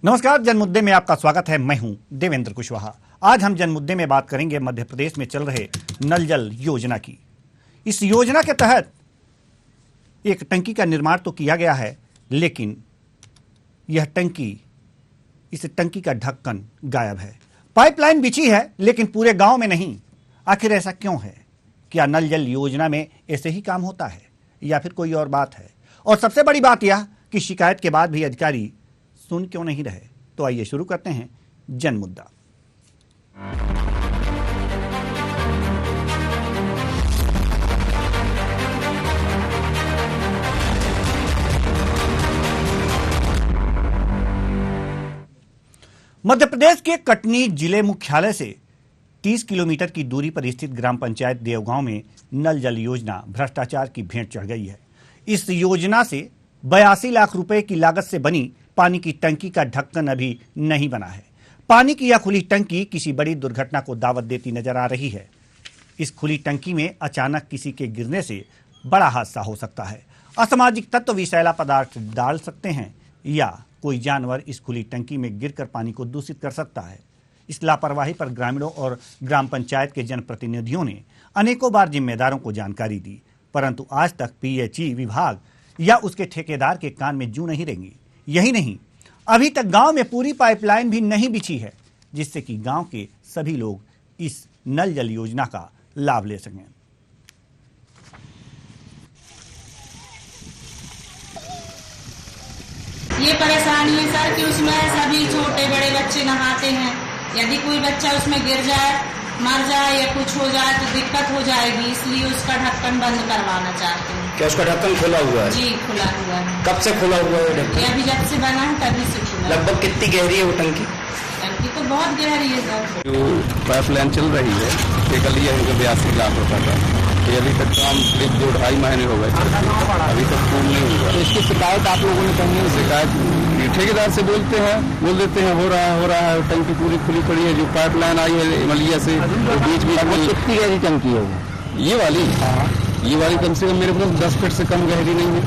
नमस्कार, जनमुद्दे में आपका स्वागत है। मैं हूं देवेंद्र कुशवाहा। आज हम जनमुद्दे में बात करेंगे मध्य प्रदेश में चल रहे नल जल योजना की। इस योजना के तहत एक टंकी का निर्माण तो किया गया है, लेकिन इस टंकी का ढक्कन गायब है। पाइपलाइन बिछी है, लेकिन पूरे गांव में नहीं। आखिर ऐसा क्यों है? क्या नल जल योजना में ऐसे ही काम होता है या फिर कोई और बात है? और सबसे बड़ी बात यह कि शिकायत के बाद भी अधिकारी सुन क्यों नहीं रहे? तो आइए शुरू करते हैं जनमुद्दा। मध्य प्रदेश के कटनी जिले मुख्यालय से 30 किलोमीटर की दूरी पर स्थित ग्राम पंचायत देवगांव में नल जल योजना भ्रष्टाचार की भेंट चढ़ गई है। इस योजना से 82 लाख रुपए की लागत से बनी पानी की टंकी का ढक्कन अभी नहीं बना है। पानी की यह खुली टंकी किसी बड़ी दुर्घटना को दावत देती नजर आ रही है। इस खुली टंकी में अचानक किसी के गिरने से बड़ा हादसा हो सकता है। असामाजिक तत्व विषैला पदार्थ डाल सकते हैं या कोई जानवर इस खुली टंकी में गिरकर पानी को दूषित कर सकता है। इस लापरवाही पर ग्रामीणों और ग्राम पंचायत के जनप्रतिनिधियों ने अनेकों बार जिम्मेदारों को जानकारी दी, परंतु आज तक पीएचई विभाग या उसके ठेकेदार के कान में जू नहीं रेंगी। यही नहीं, अभी तक गांव में पूरी पाइपलाइन भी नहीं बिछी है, जिससे कि गांव के सभी लोग इस नल जल योजना का लाभ ले सकें। ये परेशानी है सर कि उसमें सभी छोटे बड़े बच्चे नहाते हैं। यदि कोई बच्चा उसमें गिर जाए, मर जाए या कुछ हो जाए तो दिक्कत हो जाएगी, इसलिए उसका ढक्कन बंद करवाना चाहते हैं। क्या उसका ढक्कन खुला हुआ है? जी, खुला हुआ है। कब से खुला हुआ है ढक्कन? ये अभी जब से बना है तभी से खुला। लगभग कितनी गहरी है वो टंकी? टंकी तो बहुत गहरी है सर। जो पाइपलाइन चल रही है टेकल लिया है 82 लाख रुपए का। ये अभी तक काम करीब 2-2.5 महीने हो गए, अभी तक पूर्ण नहीं हुआ। तो इसकी शिकायत आप लोगों ने करनी है? शिकायत ठेकेदार से बोल देते हैं हो रहा है। टंकी पूरी खुली पड़ी है। जो पाइपलाइन आई है मलिया से बीच में कितनी गहरी टंकी है वो? ये वाली कम से कम मेरे को 10 फीट से कम गहरी नहीं है।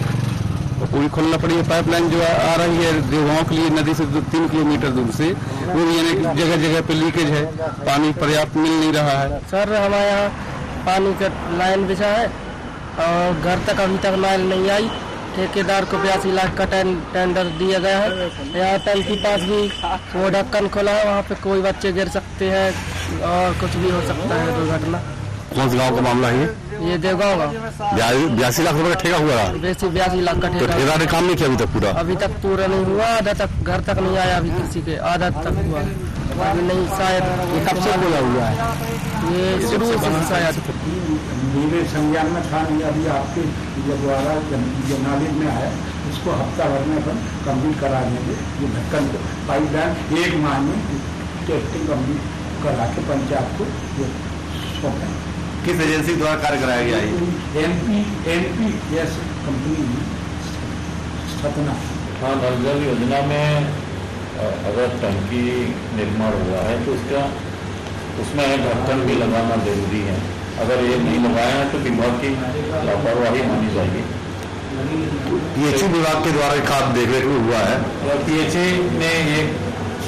पूरी खोलना पड़ी है। पाइपलाइन जो आ रही है देवगांव के लिए नदी से 3 किलोमीटर दूर से, वो यानी जगह जगह पे लीकेज है, पानी पर्याप्त मिल नहीं रहा है। सर हमारे यहाँ पानी का लाइन बिछा है और घर तक अभी तक लाइन नहीं आई। ठेकेदार को 82 लाख का टेंडर दिया गया है। यहाँ टंकी पास भी वो ढक्कन खुला है, वहाँ पे कोई बच्चे गिर सकते हैं और कुछ भी हो सकता है दुर्घटना। कौन से गाँव का मामला है ये देवगांव का 82 लाख रुपए का ठेका हुआ है। 82 लाख का ठेका। ठेकेदार ने काम नहीं किया अभी तक पूरा नहीं हुआ। आधा तक घर तक नहीं आया अभी किसी के, आधा तक हुआ अभी नहीं। शायद ये कब से खुला हुआ है? ये शुरू से शायद मेरे संज्ञान में था नहीं। अभी आपके द्वारा जो नॉलेज में आया उसको हफ्ता भर में अपन कम्प्लीट करा देंगे। ये ढक्कन पाइपलाइन 1 माह में टेस्टिंग कम्प्लीट करा के पंचायत को सौंपें। किस एजेंसी द्वारा कार्य कराया गया है? NPS company Satna. हाँ, नल जल योजना में अगर टंकी निर्माण हुआ है तो उसमें ढक्कन भी लगाना जरूरी है। अगर ये नहीं लगाया है तो विभाग की लापरवाही मानी जाएगी। पीएचई विभाग के द्वारा काम देखने को हुआ है। पीएचई ने ये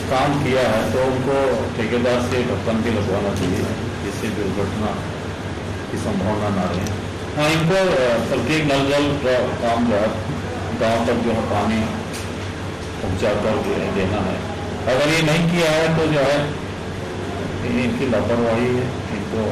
काम किया है तो उनको ठेकेदार से ढक्कन भी लगवाना चाहिए, जिससे दुर्घटना की संभावना ना रहे। हाँ, इनको प्रत्येक नल जल का काम जो है गाँव तक जो है पानी पहुँचा कर देना है। अगर ये नहीं किया है तो जो है इनकी लापरवाही है। इनको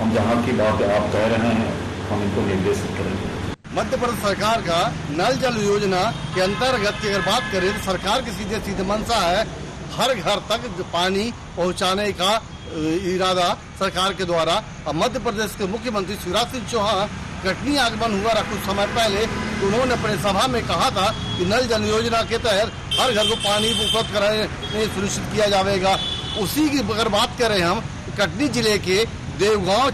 हम जहाँ की बात आप कह रहे हैं हम इनको निर्देशित करेंगे। मध्य प्रदेश सरकार का नल जल योजना के अंतर्गत की अगर बात करें तो सरकार की सीधे मंशा है हर घर तक पानी पहुंचाने का इरादा सरकार के द्वारा। अब मध्य प्रदेश के मुख्यमंत्री शिवराज सिंह चौहान कटनी आगमन हुआ कुछ समय पहले, तो उन्होंने अपने सभा में कहा था कि नल जल योजना के तहत हर घर को पानी उपलब्ध कराने सुनिश्चित किया जाएगा। उसी की अगर बात करें हम, कटनी जिले के देवगांव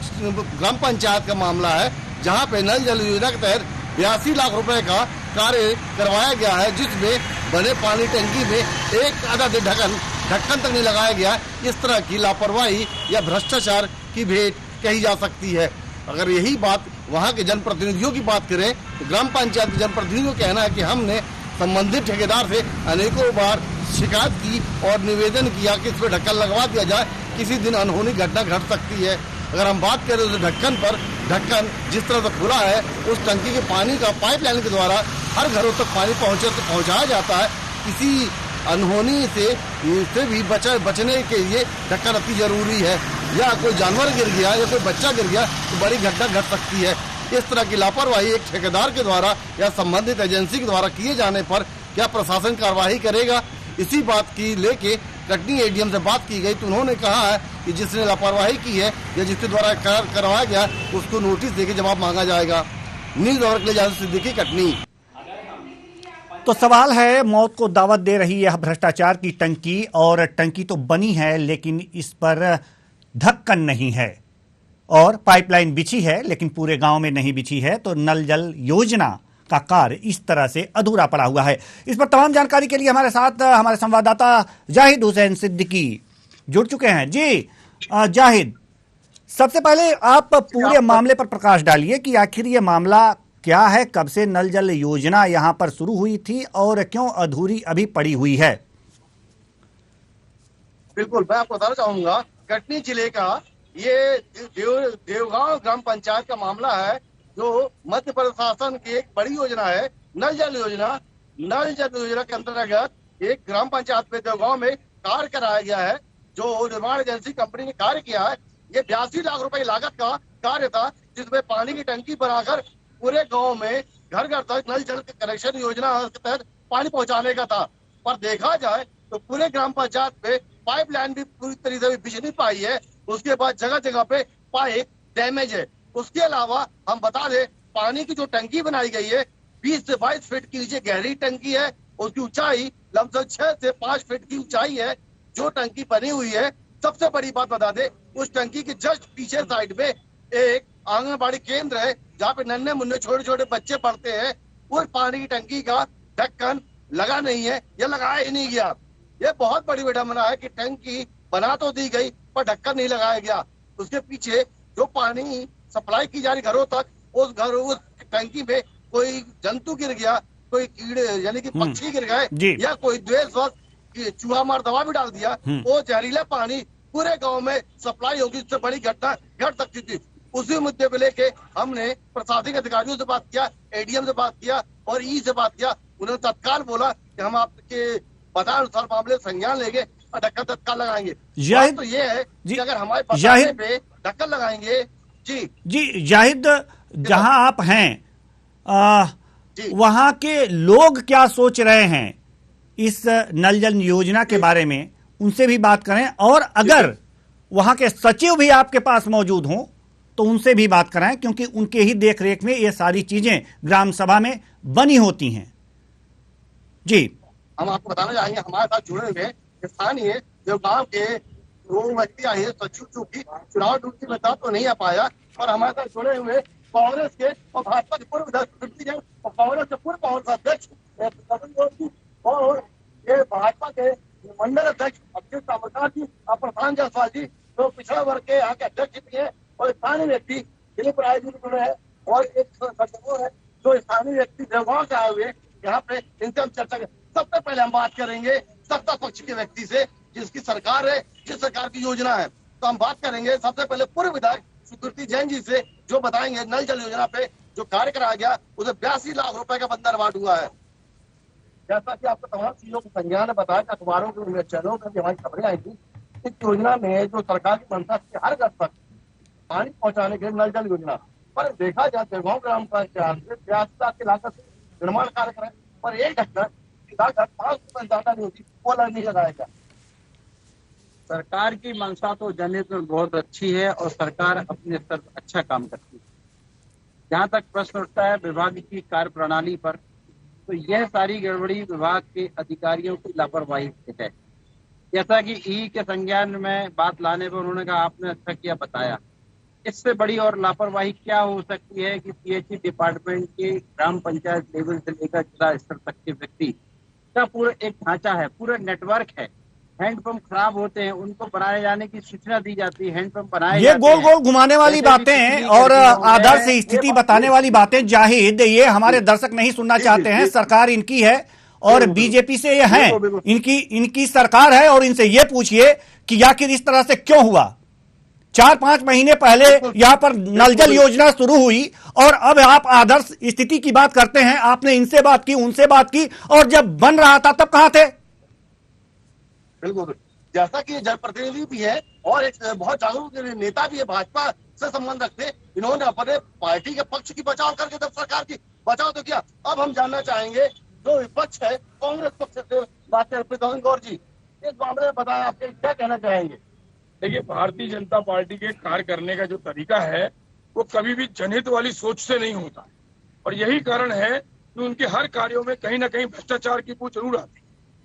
ग्राम पंचायत का मामला है, जहां पे नल जल योजना के तहत 82 लाख रुपए का कार्य करवाया गया है, जिसमें बने पानी टंकी में एक आधा ढक्कन तक नहीं लगाया गया। इस तरह की लापरवाही या भ्रष्टाचार की भेंट कही जा सकती है। अगर यही बात वहां के जनप्रतिनिधियों की बात करें तो ग्राम पंचायत के जनप्रतिनिधियों का कहना है कि हमने संबंधित ठेकेदार से अनेकों बार शिकायत की और निवेदन किया कि इस पर ढक्कन लगवा दिया जाए, किसी दिन अनहोनी घटना घट सकती है। अगर हम बात करें तो ढक्कन जिस तरह से खुला है, उस टंकी के पानी का पाइपलाइन के द्वारा हर घरों तक पानी पहुंचाया जाता है। किसी अनहोनी से भी बचने के लिए ढक्कन अति जरूरी है। या कोई जानवर गिर गया या कोई बच्चा गिर गया तो बड़ी घटना घट सकती है। इस तरह की लापरवाही एक ठेकेदार के द्वारा या संबंधित एजेंसी के द्वारा किए जाने पर क्या प्रशासन कार्रवाई करेगा, इसी बात की लेके कटनी एडीएम से बात की गई तो उन्होंने कहा है कि जिसने लापरवाही की है या जिसके द्वारा करवाया गया उसको नोटिस देके जवाब मांगा जाएगा। न्यूज़ और के लिए जाहिद सिद्दीकी, कटनी। तो सवाल है, मौत को दावत दे रही है भ्रष्टाचार की टंकी, और टंकी तो बनी है लेकिन इस पर ढक्कन नहीं है, और पाइपलाइन बिछी है लेकिन पूरे गांव में नहीं बिछी है। तो नल जल योजना का कार्य इस तरह से अधूरा पड़ा हुआ है। इस पर तमाम जानकारी के लिए हमारे साथ हमारे संवाददाता जाहिद हुसैन सिद्दीकी जुड़ चुके हैं। जी जाहिद, सबसे पहले आप पूरे मामले पर प्रकाश डालिए कि आखिर ये मामला क्या है, कब से नल जल योजना यहां पर शुरू हुई थी और क्यों अधूरी अभी पड़ी हुई है। बिल्कुल, मैं आपको बताना चाहूंगा, कटनी जिले का ये देवगांव ग्राम पंचायत का मामला है, जो मध्य प्रशासन की एक बड़ी योजना है, नल जल योजना। नल जल योजना के अंतर्गत एक ग्राम पंचायत में देवगांव में कार्य कराया गया है, जो निर्माण एजेंसी कंपनी ने कार्य किया है। ये 82 लाख रुपए लागत का कार्य था, जिसमें पानी की टंकी बनाकर पूरे गांव में घर घर तक नल जल कनेक्शन योजना के तहत पानी पहुंचाने का था। पर देखा जाए तो पूरे ग्राम पंचायत में पाइपलाइन भी पूरी तरीके से बिछ नहीं पाई है। उसके बाद जगह जगह पे पाइप डैमेज है। उसके अलावा हम बता दें, पानी की जो टंकी बनाई गई है 20 से 22 फीट की नीचे गहरी टंकी है। उसकी ऊंचाई लगभग 6 से 5 फीट की ऊंचाई है जो टंकी बनी हुई है। सबसे बड़ी बात बता दें, उस टंकी के जस्ट पीछे साइड में एक आंगनबाड़ी केंद्र है, जहाँ पे नन्हे मुन्ने छोटे छोटे बच्चे पढ़ते हैं। उस पानी की टंकी का ढक्कन लगा नहीं है या लगाया ही नहीं गया। ये बहुत बड़ी विडंबना है कि टंकी बना तो दी गई पर ढक्कन नहीं लगाया गया। उसके पीछे जो पानी सप्लाई की जा रही घरों तक, उस टंकी में कोई जंतु गिर गया, कोई कीड़े यानी कि पक्षी गिर गए या कोई द्वेषवश चूहा मार दवा भी डाल दिया, वो जहरीला पानी पूरे गांव में सप्लाई होगी, इससे बड़ी घटना घट सकती थी। उसी मुद्दे को लेके हमने प्रशासनिक अधिकारियों से बात किया, एडीएम से बात किया और ई से बात किया। उन्होंने तत्काल बोला कि हम आपके बताए अनुसार मामले संज्ञान लेंगे और ढक्कन तत्काल लगाएंगे। तो ये है कि अगर हमारे बताने पे ढक्कन लगाएंगे। जी जाहिद, जहां आप हैं वहां के लोग क्या सोच रहे हैं इस नल जल योजना के बारे में, उनसे भी बात करें। और अगर वहां के सचिव भी आपके पास मौजूद हों तो उनसे भी बात कराएं, क्योंकि उनके ही देखरेख में ये सारी चीजें ग्राम सभा में बनी होती हैं। जी, हम आपको बताना चाहेंगे, हमारे साथ जुड़े हुए स्थानीय जो गांव के वो व्यक्ति आए सचिव, जो की चुनाव ड्यूटी में था तो नहीं आ पाया, और हमारे साथ जुड़े हुए कांग्रेस के और भाजपा के पूर्व और कांग्रेस के पूर्व कांग्रेस अध्यक्ष और ये भाजपा के मंडल अध्यक्ष अभिषेक सावरकर जी और प्रधान जायसवाल जी, जो पिछड़ा वर्ग के यहाँ के अध्यक्ष भी है, और स्थानीय व्यक्ति दिलीप राय जी जुड़े हैं, और एक सचिव है जो स्थानीय व्यक्ति देवगांव से आए हुए यहाँ पे, इनसे हम चर्चा करें। सबसे पहले हम बात करेंगे सत्ता पक्ष के व्यक्ति से, जिसकी सरकार है, जिस सरकार की योजना है। तो हम बात करेंगे सबसे पहले पूर्व विधायक सुकृति जैन जी से, जो बताएंगे नल जल योजना पे जो कार्य कराया गया उसे 82 लाख रुपए का बंदर अवार्ड हुआ है। जैसा कि आपको तमाम चीजों को संज्ञान में बताया, अखबारों के चैनलों में भी हमारी खबरें आई थी। इस योजना में जो सरकार की मंशा थी हर घर तक पानी पहुंचाने के लिए नल जल योजना, पर देखा जाए देवगांव ग्राम पंचायत में 82 लाख की लागत से निर्माण कार्य कराए, पर एक ढक्कन 5% ज्यादा नहीं होती, वो नहीं लगाया गया। सरकार की मंशा तो जनहित में बहुत अच्छी है और सरकार अपने स्तर पर अच्छा काम करती है। जहाँ तक प्रश्न उठता है विभाग की कार्य प्रणाली पर, तो यह सारी गड़बड़ी विभाग के अधिकारियों की लापरवाही से है। जैसा कि ई के संज्ञान में बात लाने पर उन्होंने कहा आपने अच्छा किया बताया, इससे बड़ी और लापरवाही क्या हो सकती है कि पीएचई डिपार्टमेंट के ग्राम पंचायत लेवल से लेकर जिला स्तर तक के व्यक्ति का पूरा एक ढांचा है, पूरा नेटवर्क है। हैंडपंप खराब होते हैं, उनको बनाए जाने की सूचना दी जाती है, हैंडपंप बनाए ये गोल गोल घुमाने वाली बातें और आदर्श स्थिति बताने वाली बातें जाहिद, ये हमारे दर्शक नहीं सुनना चाहते हैं। सरकार इनकी है और बीजेपी से ये हैं, इनकी सरकार है, और इनसे ये पूछिए कि आखिर इस तरह से क्यों हुआ। 4-5 महीने पहले यहां पर नल जल योजना शुरू हुई और अब आप आदर्श स्थिति की बात करते हैं। आपने इनसे बात की, उनसे बात की, और जब बन रहा था तब कहां थे? बिल्कुल, जैसा कि जनप्रतिनिधि भी है और एक बहुत जागरूक नेता भी है, भाजपा से संबंध रखते, इन्होंने अपने पार्टी के पक्ष की बचाव करके जब सरकार की बचाव तो किया। अब हम जानना चाहेंगे जो विपक्ष है कांग्रेस पक्ष से बात करते गौर जी, इस मामले में बताया, आपके क्या कहना चाहेंगे? देखिए, भारतीय जनता पार्टी के कार्य करने का जो तरीका है वो कभी भी जनहित वाली सोच से नहीं होता, और यही कारण है कि उनके हर कार्यों में कहीं ना कहीं भ्रष्टाचार की पूछ जरूर आती है।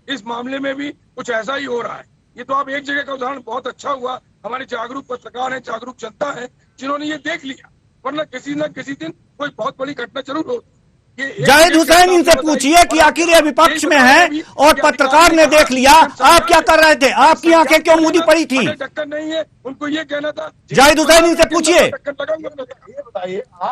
इस मामले में भी कुछ ऐसा ही हो रहा है। ये तो आप एक जगह का उदाहरण बहुत अच्छा हुआ, हमारे जागरूक पत्रकार हैं, जागरूक जनता है, जिन्होंने ये देख लिया, वरना किसी न किसी दिन कोई बहुत बड़ी घटना जरूर होती। जाहिद हुसैन, इनसे पूछिए कि आखिर ये विपक्ष में है और पत्रकार ने देख लिया, आप क्या कर रहे थे? आपकी आंखें क्यों मूंदी पड़ी थी? टक्कर नहीं है, उनको ये कहना था। जाहिद हुसैन, इनसे पूछिए,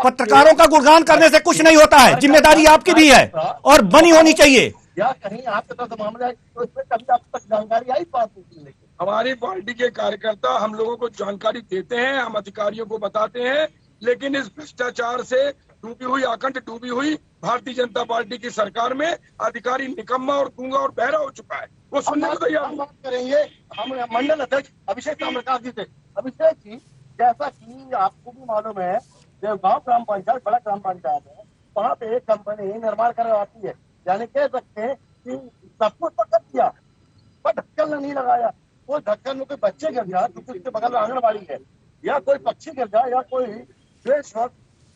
पत्रकारों का गुणगान करने से कुछ नहीं होता है, जिम्मेदारी आपकी भी है और बनी होनी चाहिए। या कहीं आपके पास मामला है तो इसमें कभी आप तक जानकारी आई बात नहीं? हमारी पार्टी के कार्यकर्ता हम लोगों को जानकारी देते हैं, हम अधिकारियों को बताते हैं, लेकिन इस भ्रष्टाचार से डूबी हुई, अखंड डूबी हुई भारतीय जनता पार्टी की सरकार में अधिकारी निकम्मा और गूंगा और बहरा हो चुका है। वो सुनने को तैयार बात करेंगे। हम मंडल अध्यक्ष अभिषेक ताम्रकांत जी से। अभिषेक जी, जैसा कि आपको भी मालूम है, देवगांव ग्राम पंचायत बड़ा ग्राम पंचायत है, वहाँ पे एक कंपनी निर्माण करवाती है, यानी कह सकते हैं कि सब कुछ तो कर दिया पर ढक्कन नहीं लगाया। वो ढक्कन में कोई बच्चे गिर जाए तो उसके बगल में आंगनबाड़ी है, या कोई पक्षी गिर जाए, या कोई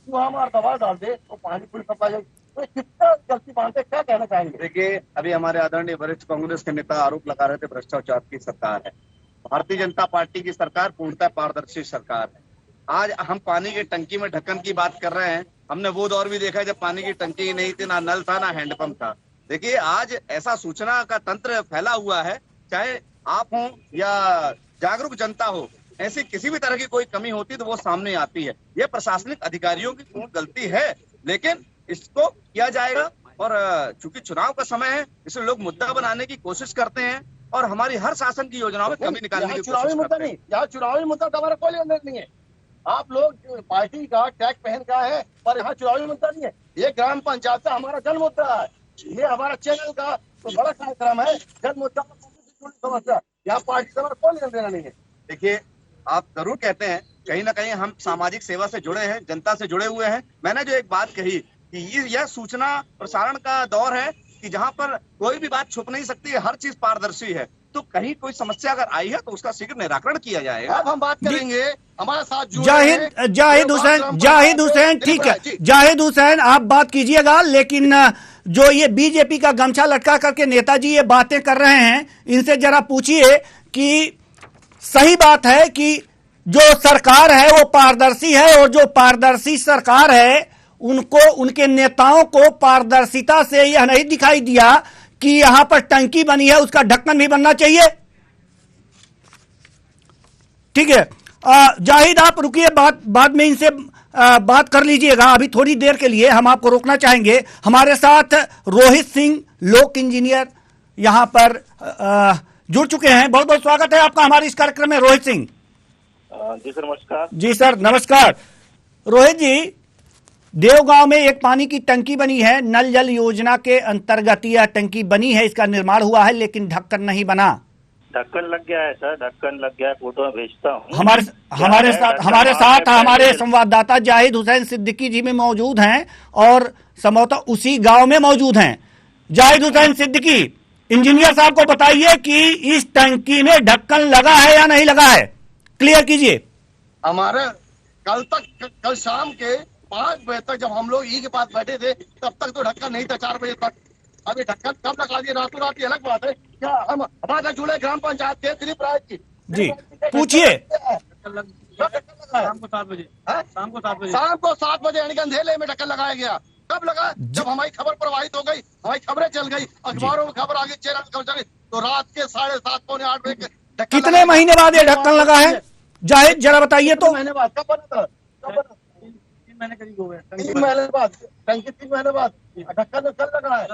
वहाँ दवा डाल दे तो पानी पूरी सप्लाई जाए, तो कितना गलती मानते, क्या कहना चाहेंगे? देखिए, अभी हमारे आदरणीय वरिष्ठ कांग्रेस के नेता आरोप लगा रहे थे भ्रष्टाचार की सरकार है। भारतीय जनता पार्टी की सरकार पूर्णतः पारदर्शी सरकार है। आज हम पानी की टंकी में ढक्कन की बात कर रहे हैं, हमने वो दौर भी देखा जब पानी की टंकी ही नहीं थी, ना नल था, ना हैंडपंप था। देखिए, आज ऐसा सूचना का तंत्र फैला हुआ है, चाहे आप हो या जागरूक जनता हो, ऐसी किसी भी तरह की कोई कमी होती तो वो सामने आती है। ये प्रशासनिक अधिकारियों की पूर्ण गलती है, लेकिन इसको किया जाएगा। और चूंकि चुनाव का समय है, इसलिए लोग मुद्दा बनाने की कोशिश करते हैं और हमारी हर शासन की योजनाओं में कमी निकालने की कोशिश करते हैं। यहाँ चुनावी मुद्दा का हमारा कोई लेना नहीं है। आप लोग पार्टी का टैग पहन का है, पर यहाँ चुनावी मुद्दा नहीं है। ये ग्राम पंचायत का हमारा जन मुद्दा है, ये हमारा चैनल का तो बड़ा कार्यक्रम है, जन मुद्दा समस्या, यहाँ पार्टी का हमारा कोई लेना देना नहीं है। देखिए, आप जरूर कहते हैं कहीं ना कहीं हम सामाजिक सेवा से जुड़े हैं, जनता से जुड़े हुए हैं। मैंने जो एक बात कही कि यह सूचना प्रसारण का दौर है कि जहां पर कोई भी बात छुप नहीं सकती है, हर चीज पारदर्शी है, तो कहीं कोई समस्या अगर आई है तो उसका शीघ्र निराकरण किया जाएगा। अब हम बात करेंगे हमारे साथ जाहिद हुसैन, ठीक है जाहिद हुसैन, आप बात कीजिएगा, लेकिन जो ये बीजेपी का गमछा लटका करके नेताजी ये बातें कर रहे हैं, इनसे जरा पूछिए कि सही बात है कि जो सरकार है वो पारदर्शी है, और जो पारदर्शी सरकार है उनको, उनके नेताओं को पारदर्शिता से यह नहीं दिखाई दिया कि यहां पर टंकी बनी है, उसका ढक्कन भी बनना चाहिए। ठीक है, जाहिद आप रुकिए, बाद में इनसे बात कर लीजिएगा। अभी थोड़ी देर के लिए हम आपको रोकना चाहेंगे। हमारे साथ रोहित सिंह, लोक इंजीनियर, यहां पर जुड़ चुके हैं। बहुत बहुत स्वागत है आपका हमारे इस कार्यक्रम में, रोहित सिंह। जी सर, नमस्कार। जी सर, नमस्कार। रोहित जी, देवगांव में एक पानी की टंकी बनी है, नल जल योजना के अंतर्गत यह टंकी बनी है, इसका निर्माण हुआ है, लेकिन ढक्कन नहीं बना। ढक्कन लग गया है सर, ढक्कन लग गया है, फोटो में भेजता हूँ। हमारे साथ हमारे संवाददाता जाहिद हुसैन सिद्दीकी जी में मौजूद हैं और संभवतः उसी गांव में मौजूद हैं। जाहिद हुसैन सिद्दीकी, इंजीनियर साहब को बताइए कि इस टंकी में ढक्कन लगा है या नहीं लगा है, क्लियर कीजिए। हमारे कल शाम के 5 बजे तक जब हम लोग ई के पास बैठे थे, तब तक तो ढक्कन नहीं था, 4 बजे तक। अभी ढक्कन कब लगा दिए, रातों रात, अलग बात है। क्या हम हमारे जुड़े ग्राम पंचायत के दिलीप राय जी, पूछिए। शाम को 7 बजे यानी अंधेले में ढक्कन लगाया गया। कब लगा? जब हमारी खबर प्रवाहित हो गई, हमारी खबरें चल गई, अखबारों में खबर आगे, चैनल खबर चल गई, तो रात के 7:30 पौने 8 बजे कितने महीने बाद ये ढक्कन लगा है, जाहिद जरा बताइए तो। 3 महीने बाद। कब बना था? 3 महीने करीब हो गए। 3 महीने बाद टंकी, 3 महीने बाद ढक्कन कल लगा है।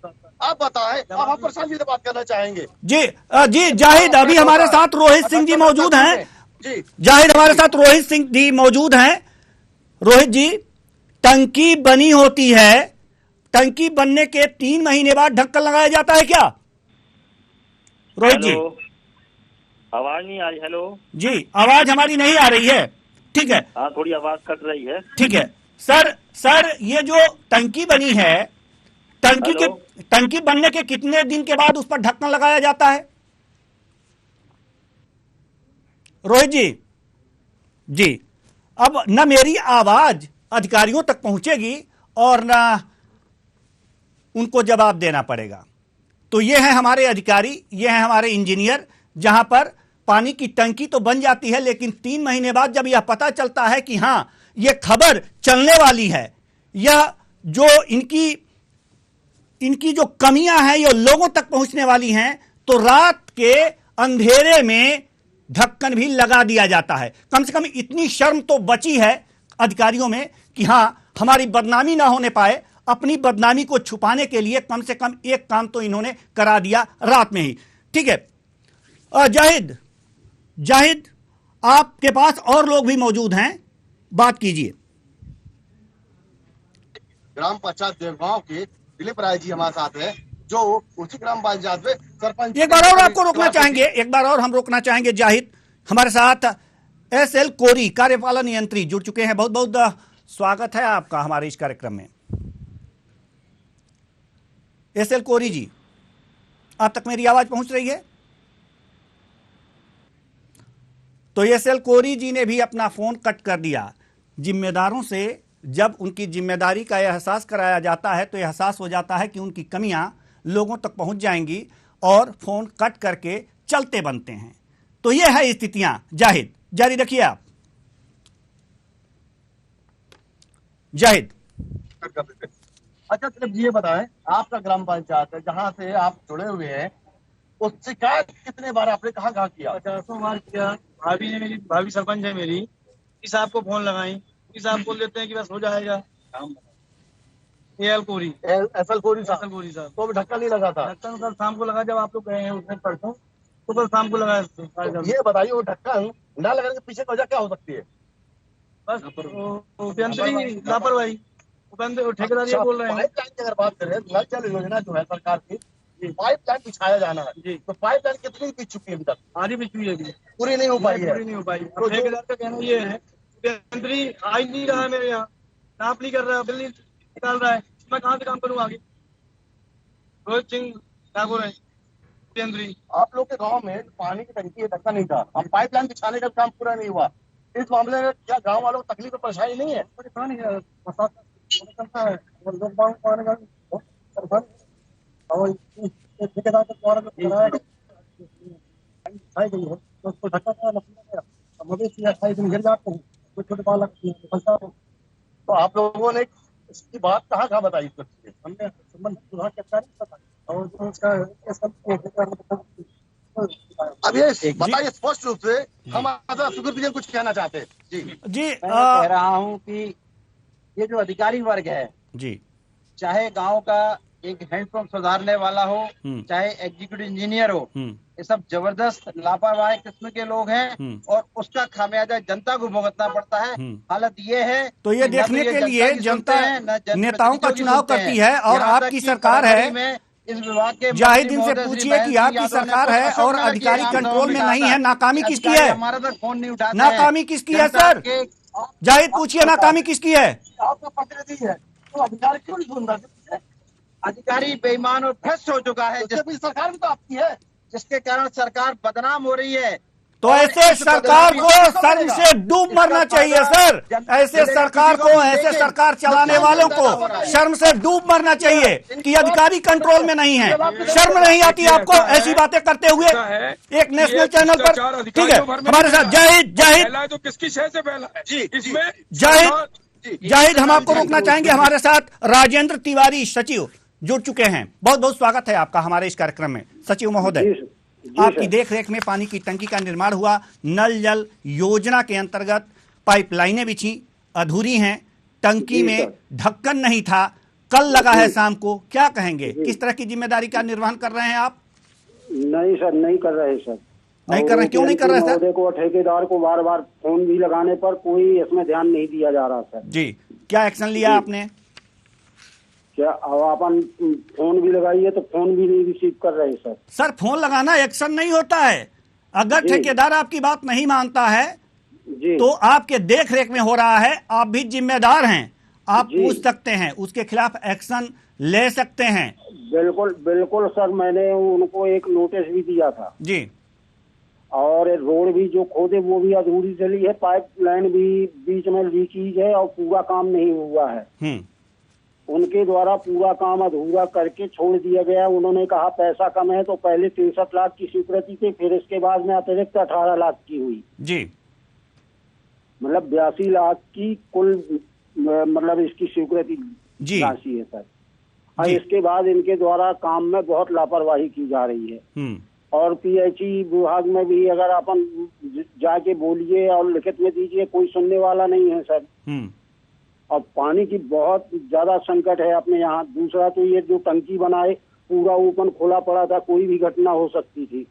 आप बताएं, अब हम प्रशांत जी से बात करना चाहेंगे। जी जाहिद, अभी हमारे साथ रोहित सिंह जी मौजूद हैं। जाहिद हमारे साथ रोहित सिंह जी मौजूद हैं। रोहित जी, टंकी बनी होती है, टंकी बनने के 3 महीने बाद ढक्कन लगाया जाता है क्या रोहित जी? आवाज नहीं आ रही। हेलो जी, आवाज हमारी नहीं आ रही है। ठीक है, हाँ थोड़ी आवाज कट रही है। ठीक है सर, ये जो टंकी बनी है, टंकी बनने के कितने दिन के बाद उस पर ढक्कन लगाया जाता है रोहित जी? जी, अब न मेरी आवाज अधिकारियों तक पहुंचेगी और न उनको जवाब देना पड़ेगा। तो ये है हमारे अधिकारी, ये है हमारे इंजीनियर। जहां पर पानी की टंकी तो बन जाती है, लेकिन 3 महीने बाद जब यह पता चलता है कि हां यह खबर चलने वाली है, यह जो इनकी जो कमियां हैं ये लोगों तक पहुंचने वाली हैं, तो रात के अंधेरे में ढक्कन भी लगा दिया जाता है। कम से कम इतनी शर्म तो बची है अधिकारियों में कि हां हमारी बदनामी ना होने पाए। अपनी बदनामी को छुपाने के लिए कम से कम एक काम तो इन्होंने करा दिया रात में ही। ठीक है जाहिद, आपके पास और लोग भी मौजूद हैं, बात कीजिए। ग्राम पंचायत देवगांव के दिलीप राय जी हमारे साथ है, जो उसी ग्राम पंचायत में सरपंच। एक बार और आपको रोकना चाहेंगे, एक बार और हम रोकना चाहेंगे जाहिद। हमारे साथ SL कोरी कार्यपालन यंत्री जुड़ चुके हैं। बहुत बहुत स्वागत है आपका हमारे इस कार्यक्रम में। SL कोरी जी, आप तक मेरी आवाज पहुंच रही है? तो SL कोरी जी ने भी अपना फोन कट कर दिया। जिम्मेदारों से जब उनकी जिम्मेदारी का एहसास कराया जाता है तो एहसास हो जाता है कि उनकी कमियां लोगों तक पहुंच जाएंगी और फोन कट करके चलते बनते हैं। तो यह है स्थितियां। जाहिद, जारी रखिए आप। जाहिद, अच्छा सिर्फ ये बताएं, आपका ग्राम पंचायत है जहाँ से आप जुड़े हुए हैं, उस शिकायत कितने बार आपने कहाँ किया? 50 बार किया। भाभी सरपंच है मेरी, इस आपको फोन लगाई, इस आप बोल देते हैं कि बस हो जाएगा। SL कोरी साहब तो भी ढक्कन नहीं लगा था। ढक्कन कल शाम को लगा, जब आप लोग गए हैं उसमें परसों, तो कल शाम को लगाया। ये बताइए, वो ढक्कन न लगाने के पीछे वजह क्या हो सकती है? बस लापरवाही, ठेकेदार ये बोल रहे हैं। पाइपलाइन की अगर बात करें, नल जल योजना जो है सरकार की, पाइपलाइन बिछाया जाना है, तो पाइपलाइन कितनी बिछ चुकी है अभी तक? आधी बिछ हुई है, पूरी नहीं हो पाई है। तो ठेकेदार का कहना ये है, मंत्री आ ही नहीं रहा है मेरे यहाँ, नाप नहीं कर रहा है, बिल नहीं निकाल रहा है, मैं कहाँ से काम करूँ आगे? रोहित सिंह ठाकुर है मंत्री। आप लोग के गांव में पानी की टंकी ढक्कन नहीं था, अब पाइपलाइन बिछाने का काम पूरा नहीं हुआ। इस मामले में क्या गाँव वालों को तकलीफ और परेशानी नहीं है? परेशानी है, करता है और लोग गाँव को आने का और ठेकेदार को द्वारा खाई गई है, तो उसको ढक्कन मवेशी 28 दिन गिर जाते हैं, कुछ छोटे बालक फंसा। तो आप लोगों ने इसकी बात कहाँ बताई? हमने संबंधित विभाग के अधिकारी को बताया और उसका अब ये बताइए स्पष्ट रूप से, हम सुकृति कुछ कहना चाहते हैं। जी मैं कह रहा हूँ कि ये जो अधिकारी वर्ग है जी, चाहे गांव का एक हैंडपंप सुधारने वाला हो, चाहे एग्जीक्यूटिव इंजीनियर हो, ये सब जबरदस्त लापरवाह किस्म के लोग हैं और उसका खामियाजा जनता को भुगतना पड़ता है। हालत ये है, तो ये देखने के लिए जनता नेताओं का चुनाव करती है और आपकी सरकार है। इस विभाग के जाहिद इनसे पूछिए कि आपकी सरकार है और अधिकारी कंट्रोल में नहीं है, नाकामी किसकी है? हमारा तक फोन नहीं उठाते। नाकामी किसकी है सर? जाहिद पूछिए, नाकामी किसकी है? आपका प्रतिनिधि है तो अधिकारी क्यों नहीं सुन रहा? अधिकारी बेईमान और भ्रष्ट हो चुका है, सरकार भी तो आपकी है, जिसके कारण सरकार बदनाम हो रही है। तो ऐसे सरकार को शर्म से डूब मरना चाहिए सर। ऐसे सरकार को, ऐसे सरकार चलाने वालों को शर्म से डूब मरना चाहिए कि अधिकारी कंट्रोल में नहीं है। शर्म नहीं आती आपको ऐसी बातें करते हुए एक नेशनल चैनल पर? ठीक है, हमारे साथ जाहिद तो किसकी शय से फैला है जी, इसमें जाहिद हम आपको रोकना चाहेंगे। हमारे साथ राजेंद्र तिवारी सचिव जुड़ चुके हैं। बहुत बहुत स्वागत है आपका हमारे इस कार्यक्रम में। सचिव महोदय, आपकी देखरेख में पानी की टंकी का निर्माण हुआ। नल जल योजना के अंतर्गत पाइपलाइनें बिछी, अधूरी हैं, टंकी में ढक्कन नहीं था। कल लगा है शाम को, क्या कहेंगे? किस तरह की जिम्मेदारी का निर्वहन कर रहे हैं आप? नहीं सर, नहीं कर रहे सर। नहीं कर रहे, क्यों नहीं कर रहे सर? को ठेकेदार को बार बार फोन भी लगाने पर कोई इसमें ध्यान नहीं दिया जा रहा सर। जी, क्या एक्शन लिया आपने? क्या अपन फोन भी लगाइए तो फोन भी नहीं रिसीव कर रहे सर। सर, फोन लगाना एक्शन नहीं होता है। अगर ठेकेदार आपकी बात नहीं मानता है तो आपके देख रेख में हो रहा है, आप भी जिम्मेदार हैं, आप पूछ सकते हैं, उसके खिलाफ एक्शन ले सकते हैं। बिल्कुल बिल्कुल सर, मैंने उनको एक नोटिस भी दिया था जी। और रोड भी जो खोदे वो भी अधूरी चली है, पाइपलाइन भी बीच में लीकेज है और पूरा काम नहीं हुआ है। उनके द्वारा पूरा काम अधूरा करके छोड़ दिया गया। उन्होंने कहा पैसा कम है, तो पहले 63 लाख की स्वीकृति थी, फिर इसके बाद में अतिरिक्त 18 लाख की हुई जी। मतलब 82 लाख की कुल मतलब इसकी स्वीकृति राशि है सर। और इसके बाद इनके द्वारा काम में बहुत लापरवाही की जा रही है। और पीएचई विभाग में भी अगर अपन जाके बोलिए और लिखित में दीजिए, कोई सुनने वाला नहीं है सर। और पानी की बहुत ज्यादा संकट है अपने यहाँ। दूसरा तो ये जो टंकी बनाए पूरा ओपन खुला पड़ा था, कोई भी घटना हो सकती थी।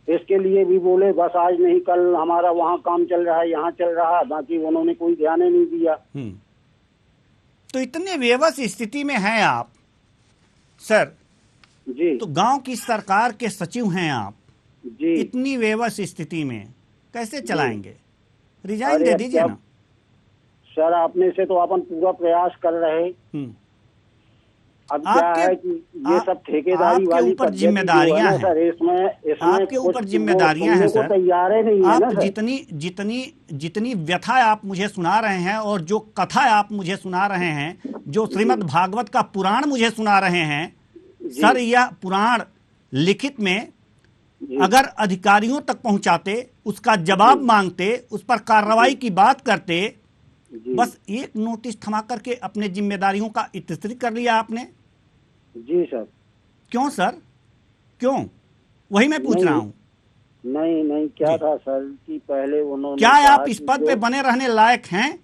इसके लिए भी बोले बस आज नहीं कल हमारा वहाँ काम चल रहा है, यहाँ चल रहा है, बाकी उन्होंने कोई ध्यान ही नहीं दिया। तो इतने बेबस स्थिति में हैं आप सर जी। तो गांव की सरकार के सचिव हैं आप जी। इतनी बेबस स्थिति में कैसे चलाएंगे? रिजाइन दे दीजिए ना सर। आपने से तो अपन पूरा प्रयास कर रहे। अब क्या है कि ये सब ठेकेदारी वाली ऊपर जिम्मेदारियां हैं सर। इसमें आपके ऊपर जिम्मेदारियां हैं सर। तैयार नहीं है आप जितनी व्यथा आप मुझे सुना रहे हैं और जो कथा आप मुझे सुना रहे हैं, जो श्रीमद् भागवत का पुराण मुझे सुना रहे हैं सर, यह पुराण लिखित में अगर अधिकारियों तक पहुंचाते, उसका जवाब मांगते, उस पर कार्रवाई की बात करते, बस एक नोटिस थमा करके अपने जिम्मेदारियों का इत्तिश्री कर लिया आपने। जी सर। क्यों सर, क्यों? वही मैं पूछ रहा हूँ। नहीं क्या था सर कि पहले उन्होंने, क्या आप इस पद पे बने रहने लायक हैं?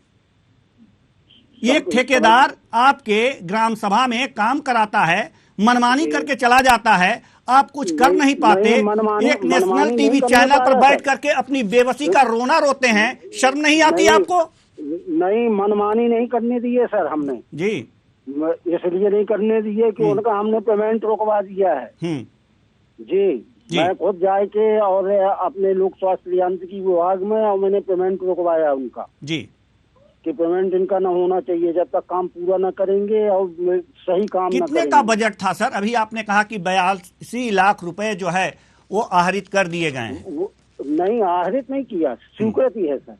एक ठेकेदार आपके ग्राम सभा में काम कराता है, मनमानी करके चला जाता है, आप कुछ कर नहीं पाते, एक नेशनल टीवी चैनल पर बैठ करके अपनी बेबसी का रोना रोते हैं, शर्म नहीं आती आपको? नहीं, मनमानी नहीं करने दिए सर हमने जी। इसलिए नहीं करने दिए कि उनका हमने पेमेंट रोकवा दिया है। जी। मैं खुद जाके और अपने लोक स्वास्थ्य यांत्रिकी विभाग में और मैंने पेमेंट रोकवाया उनका जी कि पेमेंट इनका न होना चाहिए जब तक काम पूरा न करेंगे और सही काम कितने का बजट था सर? अभी आपने कहा कि 82 लाख रुपए जो है वो आहरित कर दिए गए हैं। नहीं, आहरित नहीं किया, स्वीकृति है सर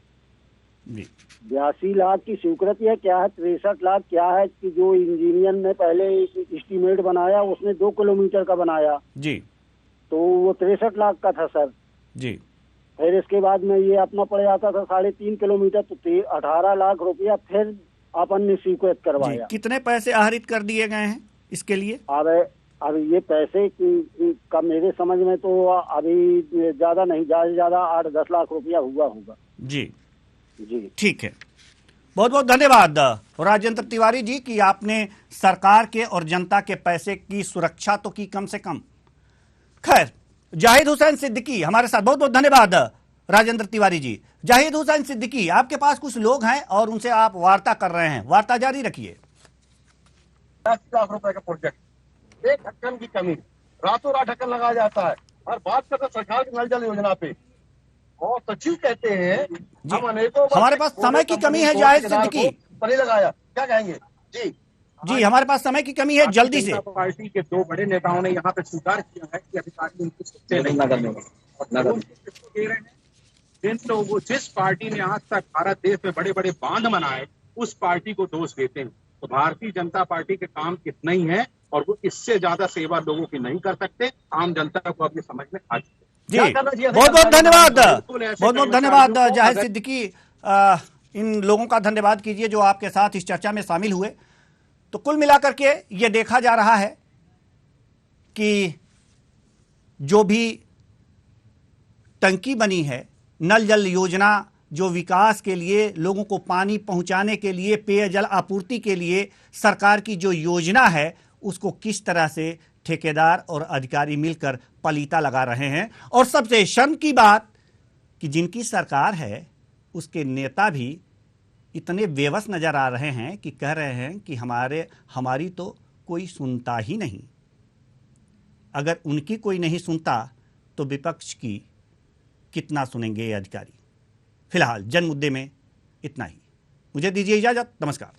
जी। 82 लाख की स्वीकृति है। क्या है 63 लाख क्या है कि जो इंजीनियर ने पहले एस्टीमेट बनाया उसने 2 किलोमीटर का बनाया जी, तो वो 63 लाख का था सर जी। फिर इसके बाद में ये अपना पड़ जाता था 3.5 किलोमीटर, तो 18 लाख रुपया फिर अपन ने स्वीकृत करवाया। कितने पैसे आहरित कर दिए गए हैं इसके लिए? अब ये पैसे का मेरे समझ में तो अभी ज्यादा नहीं, ज्यादा 8-10 लाख रुपया हुआ होगा। जी जी ठीक है, बहुत बहुत धन्यवाद राजेंद्र तिवारी जी कि आपने सरकार के और जनता के पैसे की सुरक्षा तो की कम से कम। खैर, जाहिद हुसैन सिद्दीकी हमारे साथ, बहुत बहुत धन्यवाद राजेंद्र तिवारी जी। जाहिद हुसैन सिद्दीकी, आपके पास कुछ लोग हैं और उनसे आप वार्ता कर रहे हैं, वार्ता जारी रखिए। 10 लाख रुपए का प्रोजेक्ट, एक ढक्कन की कमी, रातों रात ढक्कन लगाया जाता है और बात करते सरकार की नल जल योजना पे और सचिव कहते हैं हम अनेकों हमारे पास समय की कमी है जाहिद सिद्दीकी, नहीं लगाया, क्या कहेंगे? जी हमारे पास समय की कमी है, जल्दी से। पार्टी के 2 बड़े नेताओं ने यहाँ पे स्वीकार किया है कि अधिकारी उनकी सुनते नहीं दे रहे हैं। जिन लोगों, जिस पार्टी ने आज तक भारत देश में बड़े बड़े बांध बनाए, उस पार्टी को दोष देते हैं। तो भारतीय जनता पार्टी के काम कितना ही है और वो इससे ज्यादा सेवा लोगों की नहीं कर सकते। आम जनता को अपनी समझ में आ चुके जी। बहुत बहुत धन्यवाद, बहुत बहुत धन्यवाद जाहिद सिद्दीकी। इन लोगों का धन्यवाद कीजिए जो आपके साथ इस चर्चा में शामिल हुए। तो कुल मिलाकर के ये देखा जा रहा है कि जो भी टंकी बनी है, नल जल योजना जो विकास के लिए, लोगों को पानी पहुंचाने के लिए, पेयजल आपूर्ति के लिए सरकार की जो योजना है उसको किस तरह से ठेकेदार और अधिकारी मिलकर पलीता लगा रहे हैं। और सबसे शर्म की बात कि जिनकी सरकार है उसके नेता भी इतने बेबस नजर आ रहे हैं कि कह रहे हैं कि हमारी तो कोई सुनता ही नहीं। अगर उनकी कोई नहीं सुनता तो विपक्ष की कितना सुनेंगे ये अधिकारी। फिलहाल जन मुद्दे में इतना ही। मुझे दीजिए इजाजत। नमस्कार।